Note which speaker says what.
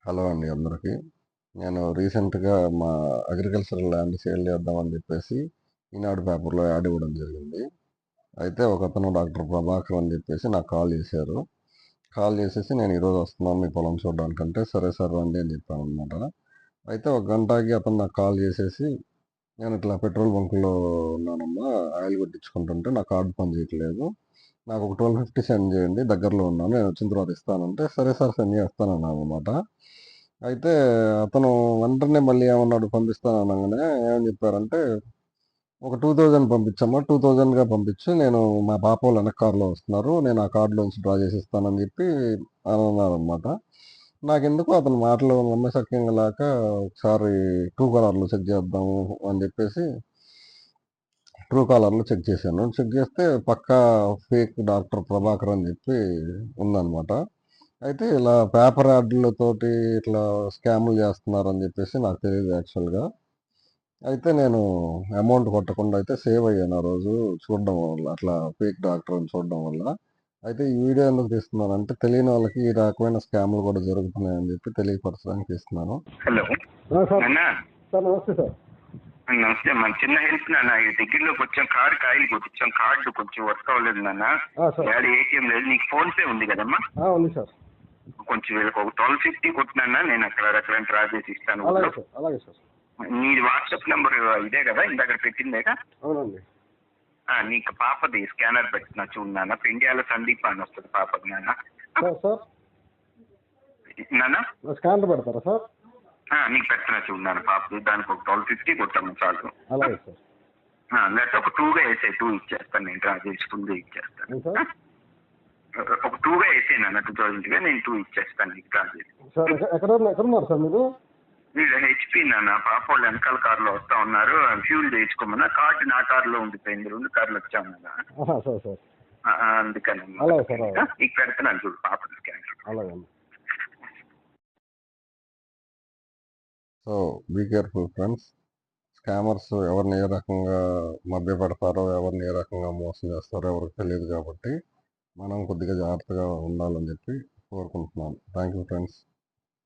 Speaker 1: Hello అండి అందరికీ. నేను రీసెంట్‌గా మా అగ్రికల్చరల్ ల్యాండ్ సేల్ చేద్దామని చెప్పేసి ఈనాడు పేపర్‌లో యాడ్ ఇవ్వడం జరిగింది. అయితే ఒకతను డాక్టర్ ప్రభాకర్ అని చెప్పేసి నాకు కాల్ చేశారు. కాల్ చేసేసి నేను ఈరోజు వస్తున్నాను మీ పొలం చూడడానికంటే, సరే సార్ రండి అని చెప్పాననమాట. అయితే ఒక గంటకి అతను నాకు కాల్ చేసేసి, నేను ఇట్లా పెట్రోల్ బంక్‌లో ఉన్నానమ్మా, ఆయిల్ కొట్టించుకుంటుంటే నా కార్డ్ పనిచేయట్లేదు. నాకు ఒక 1250 సెండ్ చేయండి, దగ్గరలో ఉన్నాను, నేను వచ్చిన తర్వాత ఇస్తానంటే, సరే సార్ సెండ్ చేస్తానన్నాననమాట. అయితే అతను వెంటనే మళ్ళీ ఏమన్నాడు, పంపిస్తాను అనంగానే ఏమని చెప్పారంటే, ఒక 2000 పంపించమ్మా, 2000గా పంపించు, నేను మా పాపోళ్ళు వెనక కార్లో వస్తున్నారు, నేను ఆ కార్డులోంచి డ్రా చేసి ఇస్తానని చెప్పి అన్నారనమాట. నాకెందుకో అతని మాటలు నమ్మశక్యంగా లేక ఒకసారి ట్రూ కాలర్లో చెక్ చేద్దాము అని చెప్పేసి ట్రూ కాలర్లో చెక్ చేశాను. చెక్ చేస్తే పక్కా ఫేక్ డాక్టర్ ప్రభాకర్ అని చెప్పి ఉందనమాట. అయితే ఇలా పేపర్ యాడ్‌లతోటి ఇట్లా స్కాములు చేస్తున్నారని చెప్పేసి నాకు తెలీదు యాక్చువల్‌గా. అయితే నేను అమౌంట్ కొట్టకుండా అయితే సేవ్ అయ్యాను ఆ రోజు చూడడం వల్ల. అట్లా ఫేక్ డాక్టర్‌ని చూడడం వల్ల. అయితే ఈ వీడియో ఎందుకు తీస్తున్నానంటే, తెలియని వాళ్ళకి ఈ రకమైన స్కాములు కూడా జరుగుతున్నాయని చెప్పి తెలియపరచడానికి తీస్తున్నాను.
Speaker 2: హలో
Speaker 3: సార్
Speaker 2: నాన్న.
Speaker 3: సార్ నమస్తే సార్.
Speaker 2: నమస్తే మన చిన్న హెల్ప్ నాన్న. ఈ దగ్గరలో కొంచెం కార్డు కాయలు కొట్టించాం. కార్డు కొంచెం వర్క్ అవ్వలేదు నాన్న.
Speaker 3: సార్
Speaker 2: డాడీ ఏటీఎం లేదు. నీకు ఫోన్ పే ఉంది కదమ్మా?
Speaker 3: ఉంది సార్.
Speaker 2: కొంచెం వీళ్ళకి ఒక 1250 కొట్టినా, నేను అక్కడ డ్రా చేసి ఇస్తాను.
Speaker 3: అలాగే సార్, అలాగే సార్.
Speaker 2: నీది వాట్సాప్ నెంబర్ ఇదే కదా, ఇందాక పెట్టిందేగా?
Speaker 3: అవునండి.
Speaker 2: నీకు పాపది స్కానర్ పెట్టిన చూడు నాన్న. పెండియాల సందీప్ అని వస్తుంది పాపది నాన్న.
Speaker 3: సార్
Speaker 2: నాన్న
Speaker 3: స్కానర్ పెడతారా సార్?
Speaker 2: నీకు పెట్టిన చూడు నాన్న పాపది. దానికి ఒక 1250 కొట్టాము చాలు.
Speaker 3: అలాగే సార్.
Speaker 2: లేకపోతే ఒక 2గా వేసే 2 ఇచ్చేస్తాను, నేను డ్రా చేసి ఫుల్గా ఇచ్చేస్తాను.
Speaker 3: సార్
Speaker 2: ఒక 2గా వేసేనా 2000గా, నేను 2 ఇచ్చేస్తాను నీకు డ్రా చేసి.
Speaker 3: సార్ ఎక్కడున్నారు సార్ మీరు?
Speaker 2: వీళ్ళు హెచ్పి నాన్న. పాప వాళ్ళు వెనకాల కార్లో వస్తా ఉన్నారు. ఫ్యూల్ చేయించుకోమన్నా. కార్డు నా కార్లో ఉండిపోయింది. 2 కార్లు వచ్చాము నాన్న.
Speaker 3: సార్ సార్
Speaker 2: అందుకని
Speaker 3: అలాగే సార్, అలాగే.
Speaker 2: నీకు పెడుతున్నాను చూడు పాప స్కాన్.
Speaker 3: అలాగే.
Speaker 1: So be careful friends. Scammers ఎవరిని ఏ రకంగా మభ్యపెడతారో, ఎవరిని ఏ రకంగా మోసం చేస్తారో ఎవరికి తెలియదు కాబట్టి మనం కొద్దిగా జాగ్రత్తగా ఉండాలని చెప్పి కోరుకుంటున్నాను. Thank you friends.